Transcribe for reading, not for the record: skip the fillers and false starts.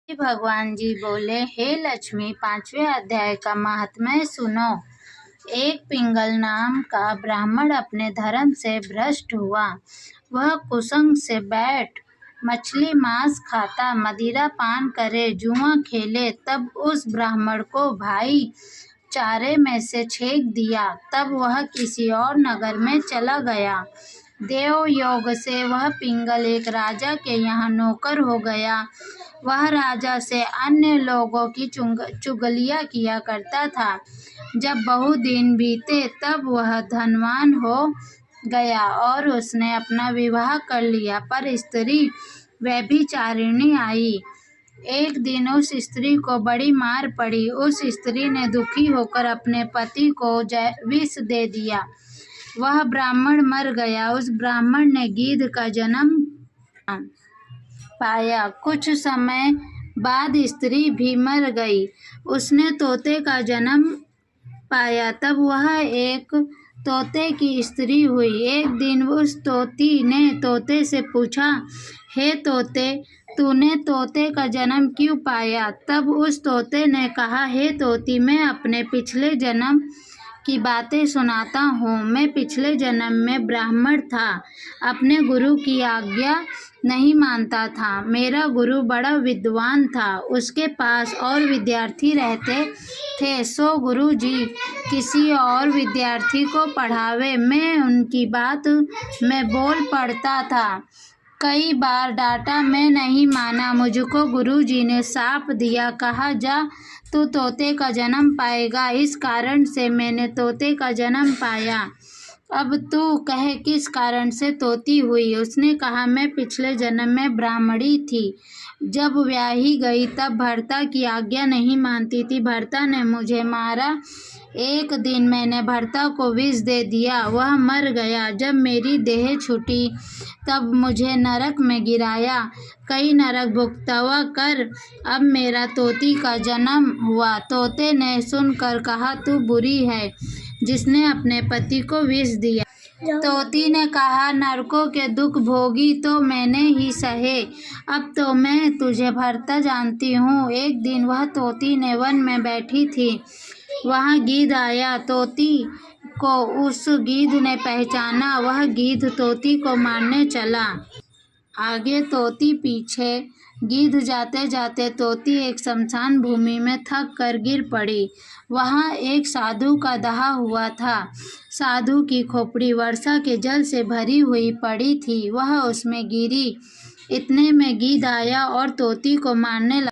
भगवान जी बोले, हे लक्ष्मी, 5वें अध्याय का महात्म्य सुनो। एक पिंगल नाम का ब्राह्मण अपने धर्म से भ्रष्ट हुआ। वह कुसंग से बैठ मछली मांस खाता, मदिरा पान करे, जुआ खेले। तब उस ब्राह्मण को भाई चारे में से छेक दिया। तब वह किसी और नगर में चला गया। देव योग से वह पिंगल एक राजा के यहाँ नौकर हो गया। वह राजा से अन्य लोगों की चुगलियाँ किया करता था। जब बहुत दिन बीते तब वह धनवान हो गया और उसने अपना विवाह कर लिया, पर स्त्री व्यभिचारिणी आई। एक दिन उस स्त्री को बड़ी मार पड़ी। उस स्त्री ने दुखी होकर अपने पति को विष दे दिया। वह ब्राह्मण मर गया। उस ब्राह्मण ने गीध का जन्म पाया। कुछ समय बाद स्त्री भी मर गई। उसने तोते का जन्म पाया। तब वह एक तोते की स्त्री हुई। एक दिन उस तोती ने तोते से पूछा, हे तोते, तूने तोते का जन्म क्यों पाया? तब उस तोते ने कहा, हे तोती, मैं अपने पिछले जन्म की बातें सुनाता हूँ। मैं पिछले जन्म में ब्राह्मण था, अपने गुरु की आज्ञा नहीं मानता था। मेरा गुरु बड़ा विद्वान था, उसके पास और विद्यार्थी रहते थे। सो गुरु जी किसी और विद्यार्थी को पढ़ावे, मैं उनकी बात में बोल पड़ता था। कई बार डांटा, मैं नहीं माना। मुझको गुरुजी ने शाप दिया, कहा जा तू तोते का जन्म पाएगा। इस कारण से मैंने तोते का जन्म पाया। अब तू कह किस कारण से तोती हुई? उसने कहा, मैं पिछले जन्म में ब्राह्मणी थी। जब ब्याही गई तब भर्ता की आज्ञा नहीं मानती थी। भर्ता ने मुझे मारा। एक दिन मैंने भर्ता को विष दे दिया, वह मर गया। जब मेरी देह छूटी तब मुझे नरक में गिराया। कई नरक भुगतवा कर अब मेरा तोती का जन्म हुआ। तोते ने सुनकर कहा, तू बुरी है जिसने अपने पति को विष दिया। तोती ने कहा, नरकों के दुख भोगी तो मैंने ही सहे। अब तो मैं तुझे भर्ता जानती हूँ। एक दिन वह तोती ने वन में बैठी थी, वहाँ गीध आया। तोती को उस गीध ने पहचाना। वह गीध तोती को मारने चला। आगे तोती, पीछे गीध। जाते जाते तोती एक शमशान भूमि में थक कर गिर पड़ी। वहाँ एक साधु का दहा हुआ था। साधु की खोपड़ी वर्षा के जल से भरी हुई पड़ी थी। वह उसमें गिरी। इतने में गीध आया और तोती को मारने लगा।